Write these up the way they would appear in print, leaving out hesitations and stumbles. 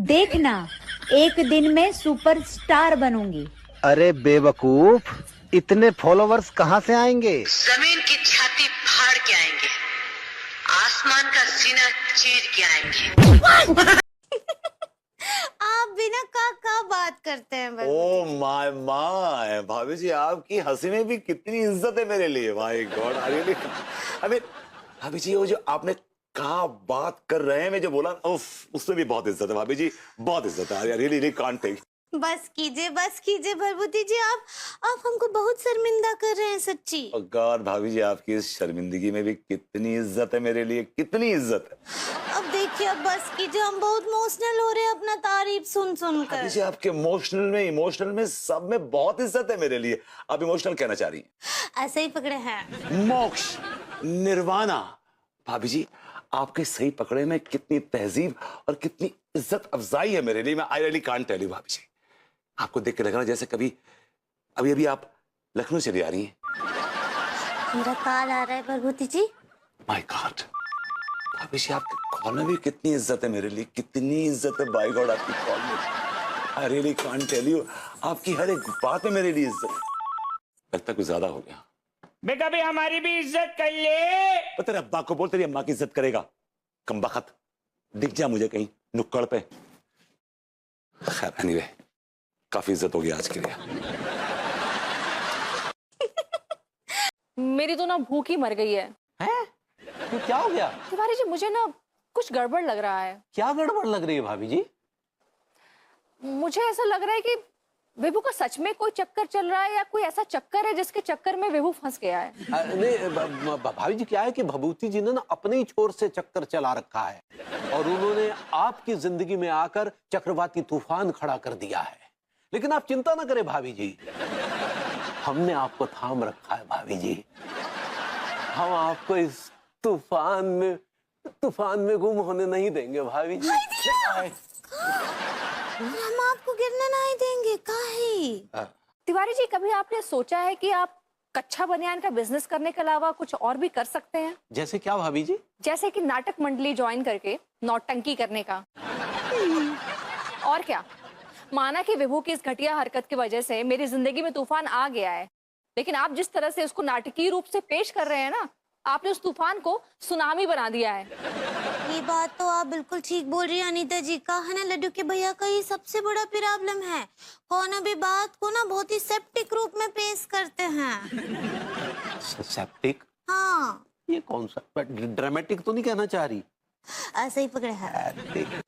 देखना, एक दिन में सुपरस्टार बनूंगी। अरे बेवकूफ, इतने फॉलोवर्स कहाँ से आएंगे? जमीन की छाती फाड़ के आएंगे, आसमान का सीना चीर के आएंगे। आप बिना का बात करते हैं बस। ओ माय माय, भाभी जी आपकी हंसी में भी कितनी इज्जत है मेरे लिए। My God, I really, I mean भाभी जी वो जो आपने कहा बात कर रहे हैं, मैं जो बोला उफ, उससे भी बहुत इज्जत है भाभी जी, बहुत इज्जत है। I really can't take. बस कीजिए भरभूति जी, आप हमको बहुत शर्मिंदा कर रहे हैं सच्ची। ओ गॉड भाभी जी, आपकी इस शर्मिंदगी में भी कितनी इज्जत है मेरे लिए, कितनी इज्जत है। अब देखिए, अब बस कीजिए, हम बहुत इमोशनल हो रहे हैं अपना तारीफ सुन कर। भाभी जी आपके इमोशनल में सब में बहुत इज्जत है मेरे लिए। आप इमोशनल कहना चाह रही हैं? ऐसे ही पकड़े हैं। मोक्ष, निर्वाणा। भाभी जी आपके सही पकड़े में कितनी तहजीब और कितनी इज्जत अफजाई है मेरे लिए। मैं I really can't tell you भाभी जी। आपको देख के लग रहा है जैसे कभी अभी आप लखनऊ चली आ रही हैं। मेरा कॉल आ रहा है भरभूति जी। माय गॉड भाभी जी, आपके कॉल में भी कितनी इज्जत है मेरे लिए, कितनी इज्जत है बाय गॉड आपकी कॉल में। I really can't tell you, आपकी हर एक बात में मेरे लिए इज्जत है। लगता कुछ ज्यादा हो गया। बेटा भी हमारी भी इज्जत कर ले। तो तेरे अब्बा को बोल, तेरी अम्मा की इज्जत करेगा। कमबख्त, दिख जा मुझे कहीं नुक्कड़ पे। खैर एनीवे, काफी इज्जत होगी आज के लिए। मेरी तो ना भूख ही मर गई है। हैं? तो क्या हो गया? तिवारी जी, मुझे ना कुछ गड़बड़ लग रहा है। क्या गड़बड़ लग रही है भाभी जी? मुझे ऐसा लग रहा है कि विभू का सच में कोई चक्कर चल रहा है, या कोई ऐसा चक्कर है जिसके चक्कर में विभू फंस गया है। नहीं भाभी जी, क्या है कि भभूति जी ने ना अपने ही छोर से चक्कर चला रखा है और उन्होंने आपकी जिंदगी में आकर चक्रवाती तूफान खड़ा कर दिया है। लेकिन आप चिंता ना करें भाभी जी, हमने आपको थाम रखा है भाभी जी। हम आपको इस तूफान में गुम होने नहीं देंगे भाभी जी। हम आपको गिरने नहीं देंगे, काहे? तिवारी जी, कभी आपने सोचा है कि आप कच्चा बनियान का बिजनेस करने के अलावा कुछ और भी कर सकते हैं? जैसे क्या भाभी जी? जैसे कि नाटक मंडली ज्वाइन करके नौटंकी करने का। और क्या, माना कि विभू की इस घटिया हरकत की वजह से मेरी जिंदगी में तूफान आ गया है, लेकिन आप जिस तरह से उसको नाटकीय रूप से पेश कर रहे हैं ना, आपने उस तूफान को सुनामी बना दिया है। ये बात तो आप बिल्कुल ठीक बोल रही हैं अनीता जी। का है ना, लड्डू के भैया का ये सबसे बड़ा प्रॉब्लम है। कौन भी बात को ना बहुत ही सेप्टिक रूप में पेश करते हैं। सेप्टिक? हाँ, ये कौन सा ड्रामेटिक तो नहीं कहना चाह रही? ऐसे ही पकड़े हैं।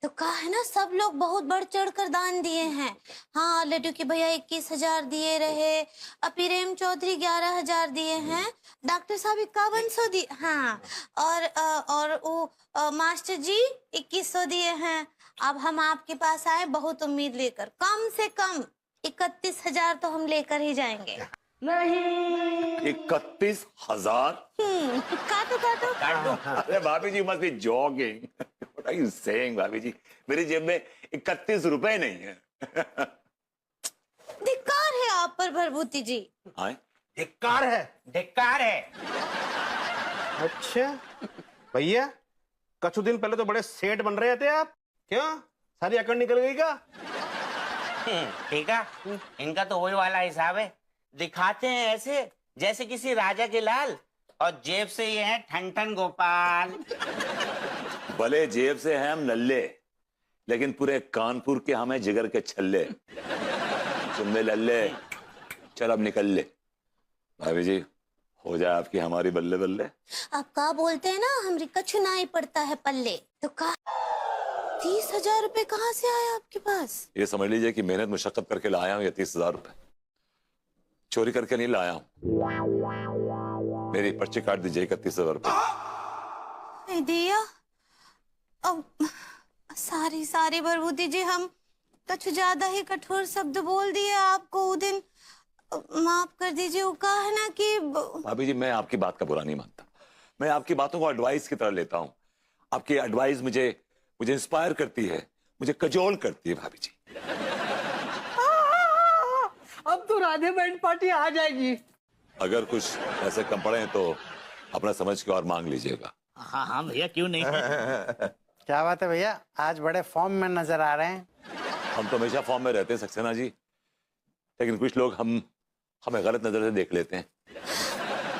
तो कहा है ना, सब लोग बहुत बढ़ चढ़ कर दान दिए हैं। हाँ, लड्डू के भैया 21,000 दिए रहे, अपीरेम चौधरी 11,000 दिए हैं, डॉक्टर साहब 5100 दिए, हाँ, और वो मास्टर जी 2100 दिए हैं। अब हम आपके पास आए बहुत उम्मीद लेकर, कम से कम 31,000 तो हम लेकर ही जाएंगे। 31,000? काटो। अरे भाभी जी must be joking. What are you saying भाभी जी? मेरी जेब में 31 रुपए नहीं है। धिक्कार है आप पर भरभूति जी। आए? धिक्कार है। अच्छा भैया, कुछ दिन पहले तो बड़े सेठ बन रहे थे आप, क्यों सारी अकड़ निकल गई का? ठीक है, इनका तो वही वाला हिसाब है। दिखाते हैं ऐसे जैसे किसी राजा के लाल, और जेब से ये है ठन गोपाल। भले जेब से हैं हम नल्ले, लेकिन पूरे कानपुर के हमें जिगर के छल्ले। सुन ले लल्ले, चल अब निकल ले। भाभी जी हो जाए आपकी हमारी बल्ले बल्ले। आप का बोलते हैं ना, हमरी कछु ना ही पड़ता है पल्ले। तो का 30,000 रुपए कहाँ से आया आपके पास? ये समझ लीजिए कि मेहनत मुशक्कत करके लाया हूँ ये 30,000 रुपए। चोरी करके नहीं लाया हूँ। मेरी पर्ची काट दीजिए 31,000 रुपए। दिया। अब सारी भरभूति जी, हम कुछ ज्यादा ही कठोर शब्द बोल दिए आपको उस दिन, माफ कर दीजिए। वो कहा है ना कि भाभी जी, मैं आपकी बात का बुरा नहीं मानता, मैं आपकी बातों को एडवाइस की तरह लेता हूँ। आपकी एडवाइस मुझे इंस्पायर करती है, मुझे कजोल करती है भाभी जी। अब तो राधे बैंड पार्टी आ जाएगी। अगर कुछ पैसे कम पड़े तो अपना समझ के और मांग लीजिएगा। हाँ भैया, क्यों नहीं। क्या बात है भैया, आज बड़े फॉर्म में नजर आ रहे हैं। हम तो हमेशा फॉर्म में रहते हैं सक्सेना जी, लेकिन कुछ लोग हमें गलत नजर से देख लेते हैं।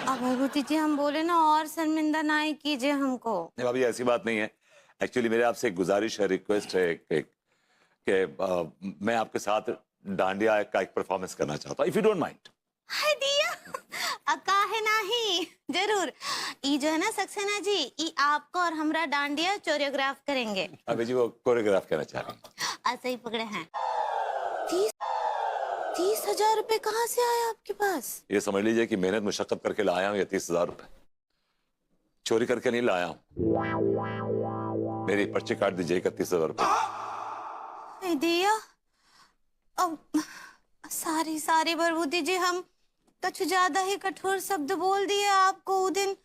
अब भभूति जी हम बोले ना, और शर्मिंदा ना ही कीजिए हमको। नहीं भाभी, ऐसी बात नहीं है। एक्चुअली मेरे आपसे एक गुजारिश है, रिक्वेस्ट है कि मैं आपके साथ डांडिया का एक परफॉर्मेंस करना चाहता हूँ, इफ यू डोंट माइंड। हाय दिया, काहे नहीं, जरूर। ई जो है ना सक्सेना जी, ई आपको और हमरा डांडिया कोरियोग्राफ करेंगे। अभी जी वो कोरियोग्राफ करना चाह रही हैं। ऐसे ही पकड़े हैं। 30,000 रुपए कहाँ से आए आपके पास? ये समझ लीजिए कि मेहनत मुशक्कत करके लाया हूँ। ये 30,000 रुपए चोरी करके नहीं लाया हूँ। मेरी पर्ची काट दीजिए 31,000 रुपए। दिया, अब सारी भभूति जी, हम कुछ ज्यादा ही कठोर शब्द बोल दिए आपको उस दिन,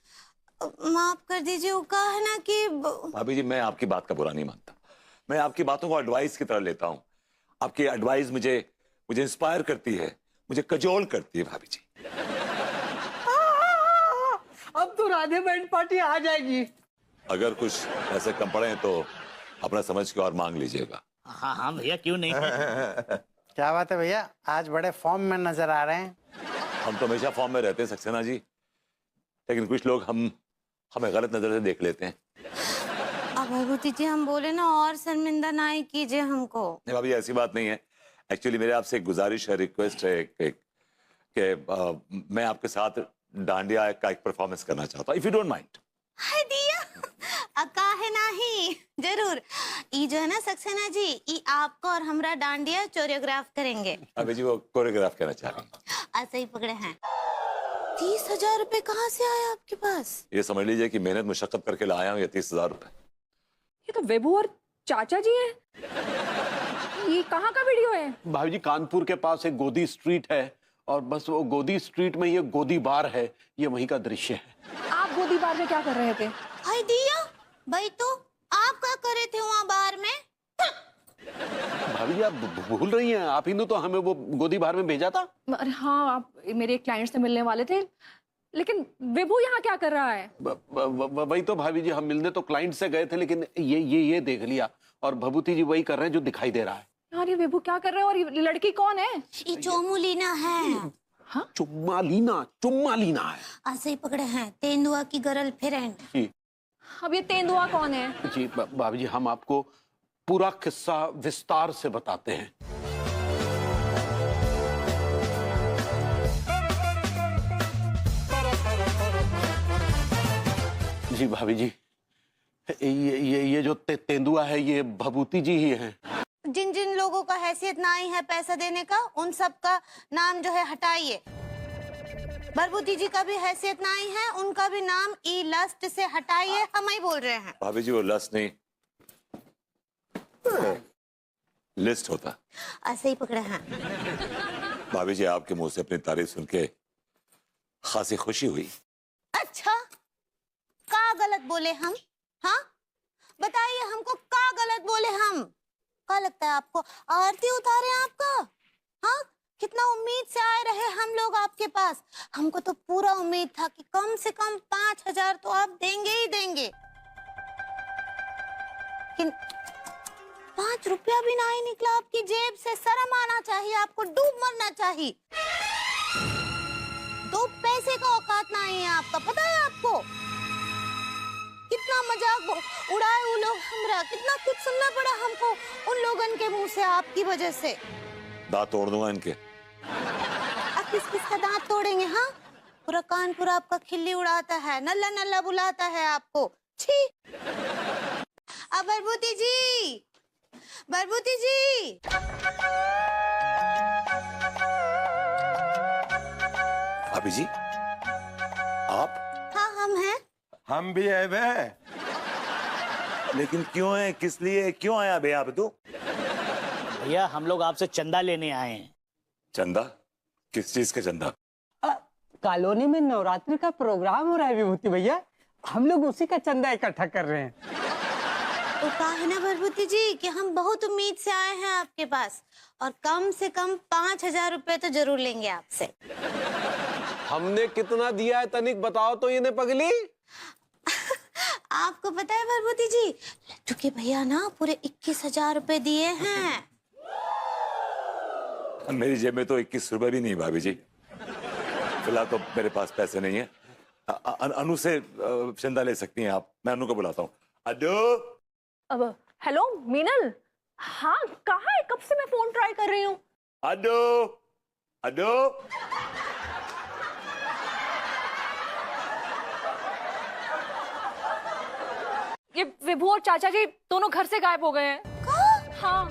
माफ कर दीजिए। वो कहा है ना कि भाभी जी, मैं आपकी बात का बुरा नहीं मानता। मैं आपकी बातों को एडवाइस की तरह लेता हूँ। आपकी एडवाइस मुझे इंस्पायर करती है, मुझे कजोल करती है भाभी जी। अब तो राधे बैंड पार्टी आ जाएगी। अगर कुछ ऐसे कम पड़े हैं तो अपना समझ के और मांग लीजिएगा। हाँ हाँ भैया, क्यों नहीं। क्या बात है भैया, आज बड़े फॉर्म में नजर आ रहे हैं। हम तो हमेशा फॉर्म में रहते हैं सक्सेना जी, लेकिन कुछ लोग हमें गलत नजर से देख लेते हैं। अब भभूति जी हम बोले ना, और शर्मिंदा ना ही कीजिए हमको। नहीं भाभी, ऐसी बात नहीं है। एक्चुअली मेरे आपसे एक गुजारिश है, रिक्वेस्ट है कि मैं आपके साथ डांडिया का एक परफॉर्मेंस करना चाहता हूँ, इफ यू डोंट माइंड। हाय दिया, काहे नहीं, जरूर। ई जो है ना सक्सेना जी, ई आपको और हमरा डांडिया कोरियोग्राफ करेंगे। अभी जी वो कोरियोग्राफ करना चाह रही हैं। ऐसे ही पकड़े हैं। 30,000 रुपए कहाँ से आए आपके पास? ये समझ लीजिए कि मेहनत मुशक्कत करके लाया हूँ। ये 30,000 रुपए। ये तो विभू और चाचा जी हैं। ये कहाँ का वीडियो है? भाभी जी, कानपुर के पास एक गोदी स्ट्रीट है, और बस वो गोदी स्ट्रीट में ये गोदी बार है, ये वहीं का दृश्य है। आप गोदी बार में क्या कर रहे थे? हाय दिया भाई, तो आप क्या करे थे वहाँ बार में? भाभी जी, आप भूल रही हैं, आप ही ने तो हमें वो गोदी बार में भेजा था। अरे हाँ, आप मेरे क्लाइंट से मिलने वाले थे, लेकिन विभू यहाँ क्या कर रहा है? वही तो भाभी जी, हम मिलने तो क्लाइंट से गए थे, लेकिन ये देख लिया, और भभूति जी वही कर रहे हैं जो दिखाई दे रहा है। यार, ये विभू क्या कर रहा है? और ये लड़की कौन है? ये चोमुलीना है। हाँ, चुम्मा लीना है। ऐसे ही पकड़े हैं, तेंदुआ की गर्ल फ्रेंड। जी अब ये तेंदुआ कौन है? जी भाभी जी, हम आपको पूरा किस्सा विस्तार से बताते हैं। जी भाभी जी, ये जो तेंदुआ है, ये भभूति जी ही हैं। जिन जिन लोगों का हैसियत ना ही है पैसा देने का, उन सब का नाम जो है हटाइए। भभूति जी का भी हैसियत ना ही है, उनका भी नाम ई लस्ट से हटाइए। हम ही बोल रहे हैं। भाभी जी, वो लस्ट नहीं, लिस्ट होता। ऐसे ही पकड़े हैं। भाभी जी, आपके मुंह से अपनी तारीफ सुन के खासी खुशी हुई। अच्छा, का गलत बोले हम? हाँ बताइए हमको, का गलत बोले हम? क्या लगता है आपको आरती उतारे आपका? हाँ, कितना उम्मीद से आए रहे हम लोग आपके पास। हमको तो पूरा उम्मीद था कि कम से कम 5,000 तो आप देंगे ही देंगे, लेकिन 5 रुपया भी ना ही निकला आपकी जेब से। शर्म आना चाहिए आपको, डूब मरना चाहिए। 2 पैसे का औकात ना ही है आपका, पता है आपको? कितना मजाक उड़ाए वो लोग हमरा, कितना कुछ सुनना पड़ा हमको उन लोगन के मुंह से आपकी वजह से। दांत तोड़ दूंगा इनके। आप किस किस का दांत तोड़ेंगे? हाँ, पूरा कानपुर आपका खिल्ली उड़ाता है, नल्ला नल्ला बुलाता है आपको। छी। अब भभूति जी, भभूति जी, भाभी जी, आप? हाँ हम हैं। हम भी है बे। लेकिन क्यों है, किस लिए, क्यों आया बे आप? तो भैया, हम लोग आपसे चंदा लेने आए हैं। चंदा? किस चीज का चंदा? कॉलोनी में नवरात्रि का प्रोग्राम हो रहा है विभूति भैया, हम लोग उसी का चंदा इकट्ठा कर रहे हैं। तो कहा है ना भभूति जी कि हम बहुत उम्मीद से आए हैं आपके पास, और कम से कम 5,000 रुपए तो जरूर लेंगे आपसे। हमने कितना दिया है तनिक बताओ तो, इन्हें पगली। आपको पता है भरभूति जी, लड्डू के भैया ना पूरे 21,000 रुपए दिए हैं। मेरी जेब में तो 21 रुपए भी नहीं भाभी जी। फिलहाल तो मेरे पास पैसे नहीं है। अनु से चंदा ले सकती हैं आप। मैं अनु को बुलाता हूँ। अनु। अब हेलो मीनल, हाँ कहाँ है? कब से मैं फोन ट्राई कर रही हूँ। अनु, अनु। ये विभू और चाचा जी दोनों घर से गायब हो गए हैं। हाँ,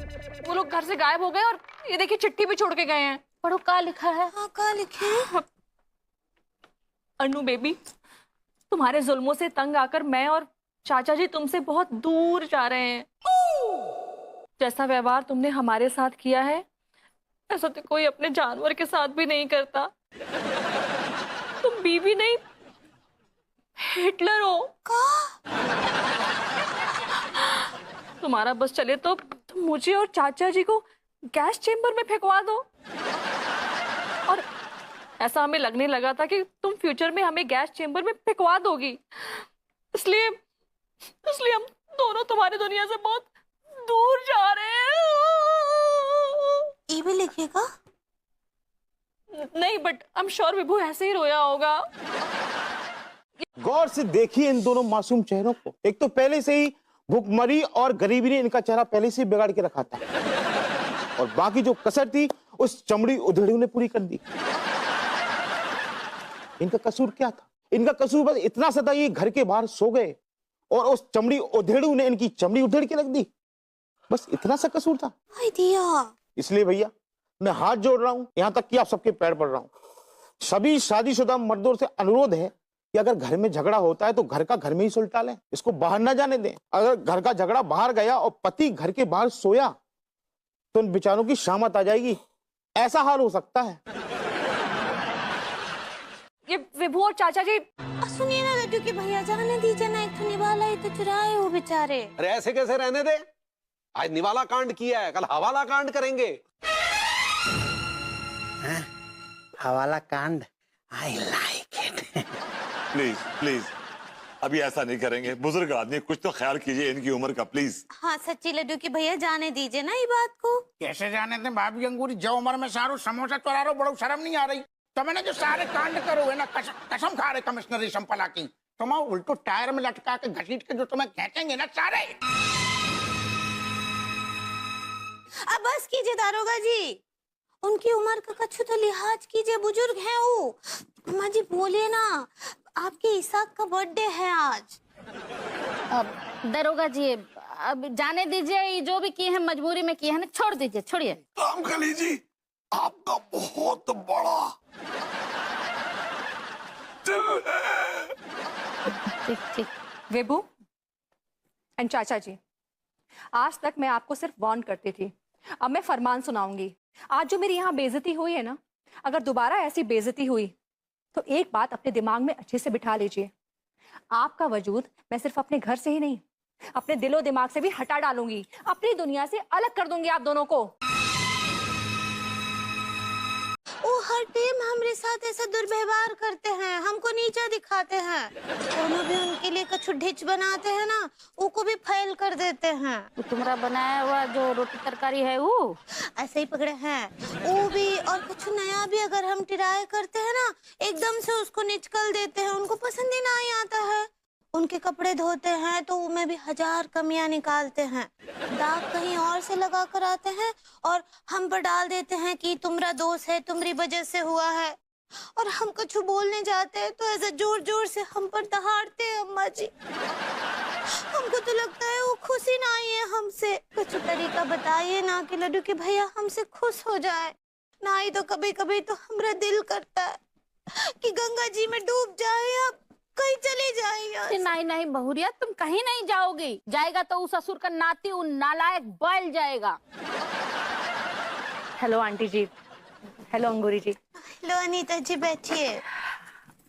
वो लोग घर से गायब हो गए और ये देखिए चिट्ठी भी छोड़ के गए हैं। पढ़ो क्या लिखा है। हाँ, क्या लिखे हैं? अनु बेबी, तुम्हारे जुल्मों से तंग आकर मैं और चाचा जी तुमसे बहुत दूर जा रहे हैं। जैसा व्यवहार तुमने हमारे साथ किया है, ऐसा तो कोई अपने जानवर के साथ भी नहीं करता। तुम बीवी नहीं, हिटलर हो। तुम्हारा बस चले तो तुम मुझे और चाचा जी को गैस चेंबर में फेंकवा दो। और ऐसा हमें लगने लगा था कि तुम फ्यूचर में हमें गैस चेंबर में फेंकवा दोगी, इसलिए हम दोनों तुम्हारी दुनिया से बहुत दूर जा रहे हैं। ये भी लिखेगा? नहीं, बट आई एम श्योर विभू ऐसे ही रोया होगा। गौर से देखिए इन दोनों मासूम चेहरों को। एक तो पहले से ही भूखमरी और गरीबी ने इनका चेहरा पहले से बिगाड़ के रखा था, और बाकी जो कसर थी उस चमड़ी उधेड़ू ने पूरी कर दी। इनका कसूर क्या था? इनका कसूर बस इतना सा था, ये घर के बाहर सो गए और उस चमड़ी उधेड़ू ने इनकी चमड़ी उधेड़ के रख दी। बस इतना सा कसूर था। इसलिए भैया मैं हाथ जोड़ रहा हूं, यहां तक कि आप सबके पैर पड़ रहा हूं। सभी शादीशुदा मर्दों से अनुरोध है कि अगर घर में झगड़ा होता है तो घर का घर में ही सुलटा लें, इसको बाहर ना जाने दें। अगर घर का झगड़ा बाहर गया और पति घर के बाहर सोया तो उन बेचारों की शामत आ जाएगी। ऐसा हाल हो सकता है। ये विभू और चाचा जी। सुनिए ना लड्डू के भैया, जाने दीजिए ना, एक तो निवाला है तो चुराए हो बेचारे। अरे ऐसे कैसे रहने दे? आज निवाला कांड किया है, कल हवाला कांड करेंगे। हवाला कांड, I like it. Please please अभी ऐसा नहीं करेंगे। बुजुर्ग आदमी, कुछ तो ख्याल कीजिए इनकी उम्र का प्लीज। हाँ सच्ची लड्डू के भैया, जाने दीजिए ना ये बात को। कैसे जाने दे भाभी अंगूरी, जो उम्र में सारू समोसा चुरा रहे हो, बड़ो शर्म नहीं आ रही? तो मैंने जो सारे कांड करो है ना, कसम खा रहे कमिश्नरी संपला की, तुम उल्टो टायर में लटका के घसीट के जो तुम्हें खींचेंगे ना सारे। अब बस कीजिए दारोगा जी, उनकी उम्र का कछु तो लिहाज कीजिए, बुजुर्ग हैं वो। अम्मा जी बोलिए ना, आपके इसाक का बर्थडे है आज। अब दरोगा जी, अब जाने दीजिए, ये जो भी किए हैं मजबूरी में किए हैं ना, छोड़ दीजिए, छोड़िए। राम कली जी, आपका बहुत बड़ा दिल है। ठीक ठीक। विभू एंड चाचा जी, आज तक मैं आपको सिर्फ वार्न करती थी, अब मैं फरमान सुनाऊंगी। आज जो मेरी यहाँ बेइज्जती हुई है ना, अगर दोबारा ऐसी बेइज्जती हुई तो एक बात अपने दिमाग में अच्छे से बिठा लीजिए, आपका वजूद मैं सिर्फ अपने घर से ही नहीं, अपने दिलो दिमाग से भी हटा डालूंगी, अपनी दुनिया से अलग कर दूंगी आप दोनों को। वो हर टाइम हमारे साथ ऐसा दुर्व्यवहार करते हैं, हमको नीचा दिखाते हैं। दोनों भी उनके लिए कछु ढिच बनाते हैं ना, वो को भी फेल कर देते हैं। तो तुम्हारा बनाया हुआ जो रोटी तरकारी है वो ऐसे ही पकड़े हैं वो भी, और कुछ नया भी अगर हम ट्राई करते हैं ना, एकदम से उसको निचकल देते हैं, उनको पसंद ही नहीं आता है। उनके कपड़े धोते हैं तो उनमें भी 1000 कमियां निकालते हैं, दाग कहीं और से लगा कर आते हैं और हम पर डाल देते हैं कि तुम्हारा दोष है, तुम्हारी वजह से हुआ है। और हम कुछ बोलने जाते हैं तो ऐसा जोर जोर से हम पर दहाड़ते हैं अम्मा जी। हमको तो लगता है वो खुश ही नहीं है हमसे। कुछ तरीका बताइए ना कि लड्डू के भैया हमसे खुश हो जाए, ना ही तो कभी कभी तो हमारा दिल करता है कि गंगा जी में डूब जाए, अब कहीं चले जाए। नहीं नहीं बहुरिया, तुम कहीं नहीं जाओगी, जाएगा तो उस ससुर का नाती उन नालायक बैल जाएगा। हेलो आंटी जी, हेलो अंगूरी जी। हेलो अनीता जी, बैठिए।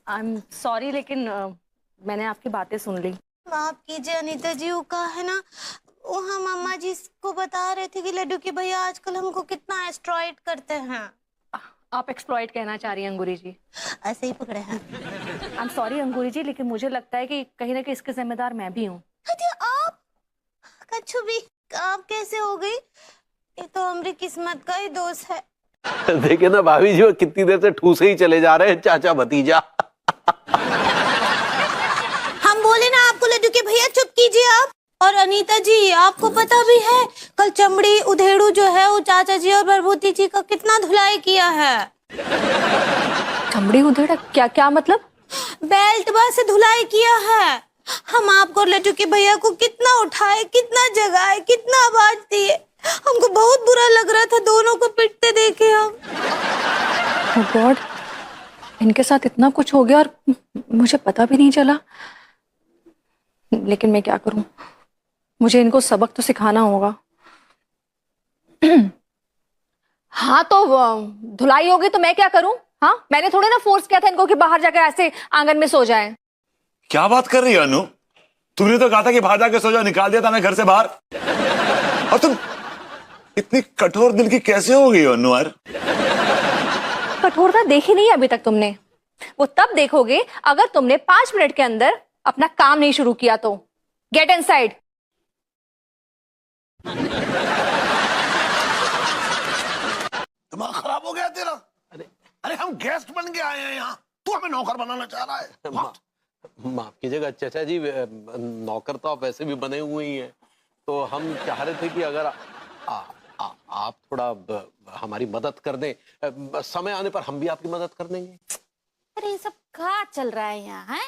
आई एम सॉरी, लेकिन मैंने आपकी बातें सुन ली। माफ कीजिए अनीता जी, वो कहा है ना, वो हम अम्मा जी को बता रहे थे कि लड्डू के भैया आजकल हमको कितना एक्सप्लॉइट करते हैं। आप एक्सप्लॉइट कहना चाह रही हैं अंगूरी जी? ऐसे ही पकड़े हैं। आई एम सॉरी अंगूरी जी, लेकिन मुझे लगता है कि कहीं ना कहीं इसके जिम्मेदार मैं भी हूँ। आप कच्छू भी आप कैसे हो गई? ये तो हमारी किस्मत का ही दोष है। देखिए ना भाभी जी, वो कितनी देर से ठूसे ही चले जा रहे हैं चाचा भतीजा। हम बोले ना आपको लड्डू के भैया, चुप कीजिए आप। और अनीता जी, आपको पता भी है कल चमड़ी उधेड़ू जो है वो चाचा जी और प्रभूति जी का कितना धुलाई किया है। चमड़ी उधेड़ा? क्या क्या मतलब? बेल्ट बार से धुलाई किया है। हम आपको और लड्डू के भैया को कितना उठाए, कितना जगाए, कितना आवाज दिए। हमको बहुत बुरा लग रहा था दोनों को पिटते देखे हम। ओह गॉड, इनके साथ इतना कुछ हो गया और मुझे पता भी नहीं चला। लेकिन मैं क्या करूं, मुझे इनको सबक तो सिखाना होगा। हाँ तो धुलाई होगी तो मैं क्या करूं? हाँ, मैंने थोड़े ना फोर्स किया था इनको कि बाहर जाकर ऐसे आंगन में सो जाएं। क्या बात कर रही है अनु? तुमने तो कहा था कि बाहर जाके सो जाओ, निकाल दिया था मैं घर से बाहर। और तुम इतनी कठोर दिल की कैसे हो गई अनु यार? कठोरता देखी नहीं है अभी तक तुमने। वो तब देखोगे अगर तुमने 5 मिनट के अंदर अपना काम नहीं शुरू किया तो। Get inside. दिमाग खराब हो गया तेरा? अरे हम गेस्ट बन के आए हैं यहाँ, तू हमें नौकर बनाना चाह रहा है? माफ कीजिएगा चाचा जी, नौकर तो आप वैसे भी बने हुए ही हैं। तो हम चाह रहे थे कि अगर आप थोड़ा हमारी मदद कर दें, समय आने पर हम भी आपकी मदद कर देंगे। अरे ये सब क्या चल रहा है यहाँ है?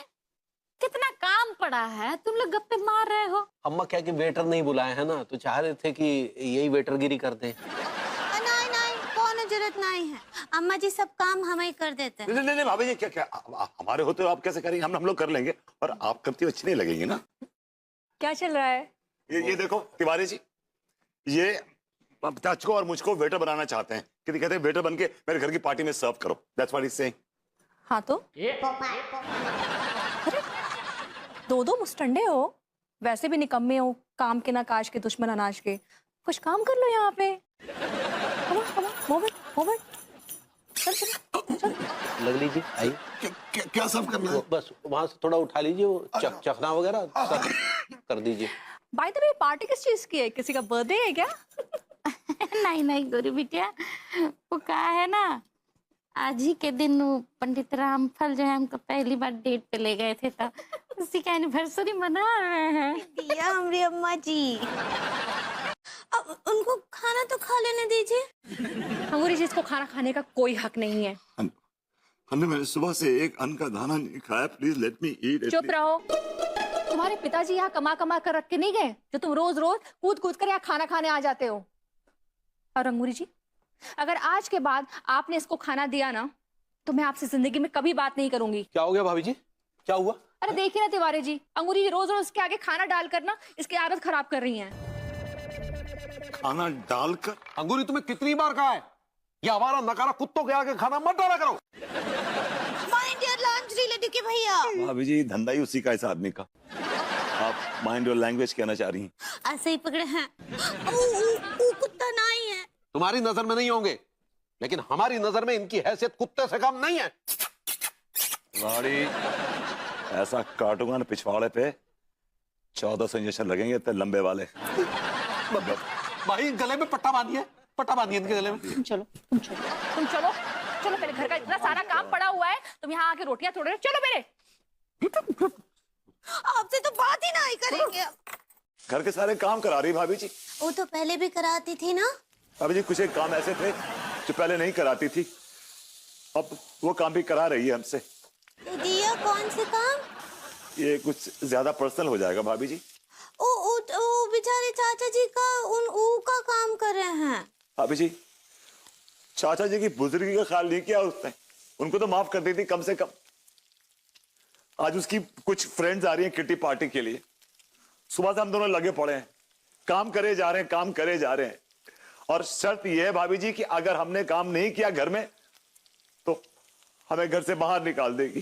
कितना काम पड़ा है, तुम लोग गप्पे मार रहे हो। अम्मा क्या कि वेटर नहीं बुलाए हैं ना, तो चाह रहे थे कि यही वेटरगिरी कर दें। नहीं नहीं, कौन जरूरत नहीं है, अम्मा जी सब काम हम ही कर देते हैं। नहीं भाभी जी, क्या क्या हमारे होते हो आप कैसे करेंगे? हम लोग कर लेंगे, और आप करती हो अच्छी नहीं लगेगी ना। क्या चल रहा है? ये देखो तिवारी जी, ये चाचू को और मुझको वेटर बनाना चाहते हैं। कहते हैं वेटर बन के मेरे घर की पार्टी में सर्व करो। That's what he is saying. हाँ तो दो मुस्टंडे हो, वैसे भी निकम्मे हो, काम के ना काज के, दुश्मन अनाज के। कुछ काम कर लो यहाँ पे। चल चल चल। लगली जी आइए। क्या सब करना है? बस वहां से थोड़ा उठा लीजिए, वो चखना वगैरह सब कर दीजिए। बाय द वे, पार्टी किस चीज की है? किसी का बर्थडे है क्या? नहीं नहीं गोरी बिटिया, वो क्या है ना, आज ही के दिन वो पंडित रामफल जो है हमको पहली बार डेट पे ले गए थे, तो उसी का एनिवर्सरी मना रहे हैं। दिया हमारी अम्मा जी, अब उनको खाना तो खा लेने दीजिए। अंगूरी जी, इसको खाना खाने का कोई हक नहीं है। हमने मैंने सुबह से एक अन्न का दाना नहीं खाया, प्लीज लेट मी ईट। चुप रहो। तुम्हारे पिताजी यहाँ कमा कमा कर रख के नहीं गए जो तुम रोज रोज कूद कूद कर यहाँ खाना खाने आ जाते हो? और अंगूरी जी, अगर आज के बाद आपने इसको खाना दिया ना, तो मैं आपसे जिंदगी में कभी बात नहीं करूंगी। क्या हो गया भाभी जी, क्या हुआ? अरे देखिए ना तिवारी जी, अंगूरी जी रोज रोज इसके आगे खाना डालकर ना इसकी आदत खराब कर रही हैं। खाना डालकर? अंगूरी तुम्हें कितनी बार कहा है, ये हमारा नकारा कुत्तों के आगे खाना मत डाला करो। माइंड योर लैंग्वेज लड्डू के भैया। भाभी जी, धंधा ही उसी का, इस आदमी का। आप माइंड योर लैंग्वेज कहना चाह रही हैं? ऐसे ही पकड़े हैं। वो कुत्ता नहीं है। तुम्हारी नजर में नहीं होंगे, लेकिन हमारी नजर में इनकी हैसियत कुत्ते से कम नहीं है। लाड़ी, ऐसा काटूंगा ना पिछवाड़े पे 1400 इंजेक्शन लगेंगे इतने लंबे वाले। भाई गले में पट्टा बांधिए, पट्टा बांधिए इनके गले में। तुम चलो चलो पहले, घर का इतना सारा काम पड़ा हुआ है, तुम यहाँ आके रोटियां तोड़ रहे हो। चलो मेरे, आपसे तो बात ही नहीं करेंगे। घर के सारे काम करा रही भाभी जी। वो तो पहले भी कराती थी ना। भाभी जी, कुछ एक काम ऐसे थे जो पहले नहीं कराती थी, अब वो काम भी करा रही है हमसे। दिया कौन से काम? ये कुछ ज्यादा पर्सनल हो जाएगा भाभी जी। ओ बेचारे चाचा जी का का काम कर रहे हैं। भाभी जी, चाचा जी की बुजुर्गी का ख्याल नहीं किया उसने, उनको तो माफ कर दी थी कम से कम। आज उसकी कुछ फ्रेंड्स आ रही हैं किटी पार्टी के लिए, सुबह से हम दोनों लगे पड़े हैं, काम करे जा रहे हैं, काम करे जा रहे हैं। और शर्त यह है भाभी जी कि अगर हमने काम नहीं किया घर में तो हमें घर से बाहर निकाल देगी।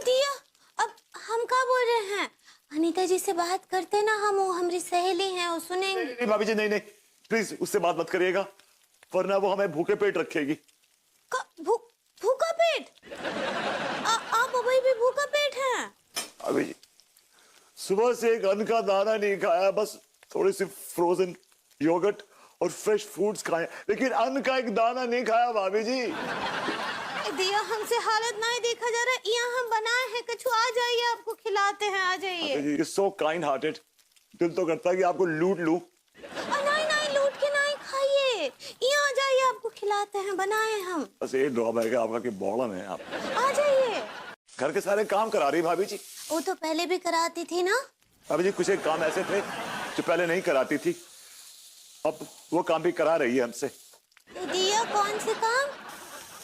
दिया, अब हम क्या बोल रहे हैं? अनीता जी से बात करते ना हम, वो हमारी सहेली हैं, वो सुनेंगे। नहीं भाभी जी, नहीं प्लीज उससे बात मत करिएगा। वरना वो हमें भूखे पेट रखेगी। भूखा पेट? आप अभी भी भूखा पेट हैं? भाभी जी सुबह से एक अन्न का दाना नहीं खाया, बस थोड़ी सी फ्रोजन योगर्ट और फ्रेश फूड्स खाए, लेकिन अन्न का एक दाना नहीं खाया भाभी जी। दिया हमसे हालत नहीं देखा जा रहा, यहाँ हम बनाए हैं कछु, आ जाइए आपको खिलाते हैं, आ जाइए। सो काइंड हार्टेड, दिल तो करता है कि आपको लूट लूं। नहीं नहीं, लूट के नहीं खाइए, यहाँ आ जाइए, आपको खिलाते हैं, बनाए हम। बस ये ड्रॉबैक है आपका कि बॉडम है आप। आ जाइए। घर के सारे काम करा रही भाभी जी। वो तो पहले भी कराती थी ना भाभी जी, कुछ एक काम ऐसे थे जो पहले नहीं कराती थी, अब वो काम भी करा रही है हमसे। दिया कौन से काम?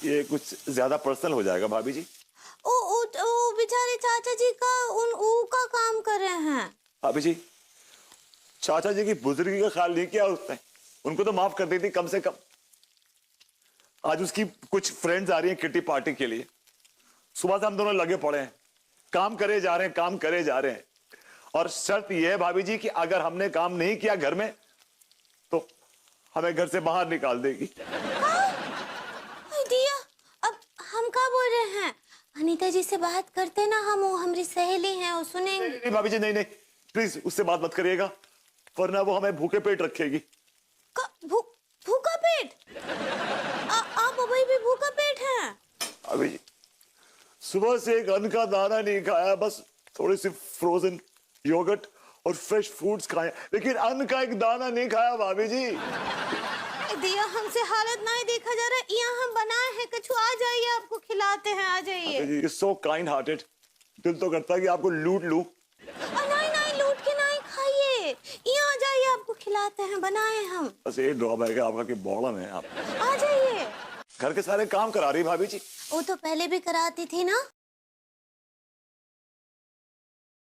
ये कुछ ज्यादा पर्सनल हो जाएगा भाभी जी। ओ बेचारे चाचा जी का का काम कर रहे हैं। भाभी जी चाचा जी की बुजुर्गी का ख्याल नहीं किया उसने, उनको तो माफ कर दी थी कम से कम। आज उसकी कुछ फ्रेंड्स आ रही हैं किटी पार्टी के लिए, सुबह से हम दोनों लगे पड़े हैं, काम करे जा रहे हैं, काम करे जा रहे हैं। और शर्त यह है भाभी जी कि अगर हमने काम नहीं किया घर में तो हमें घर से बाहर निकाल देगी। दिया अब हम क्या बोल रहे हैं? अनीता जी से बात करते ना, हम, वो हमारी सहेली हैं, वो सुनेंगे। नहीं भाभी जी, नहीं नहीं, प्लीज उससे बात मत करिएगा, वरना वो हमें भूखे पेट रखेगी। भूखा पेट? आप अभी भी भूखा पेट हैं? भाभी जी सुबह से एक अन्न का दाना नहीं खाया, बस थोड़ी सी फ्रोजन योगर्ट और फ्रेश फूड्स खाए, लेकिन अन्न का एक दाना नहीं खाया भाभी जी। दिया हमसे हालत नहीं देखा जा रहा, यहाँ हम बनाए हैं कछु, आ जाइए, आपको खिलाते हैं, आ जाइए। सो काइंड हार्टेड, दिल तो करता है कि आपको लूट लूं। नहीं नहीं, लूट के नहीं खाइए, यहाँ आ जाइए, आपको खिलाते हैं, बनाए हम। बस ये ड्रॉबैक है आपका कि बॉडम है आप। आ जाइए। घर के सारे काम करा रही भाभी जी। वो तो पहले भी कराती थी ना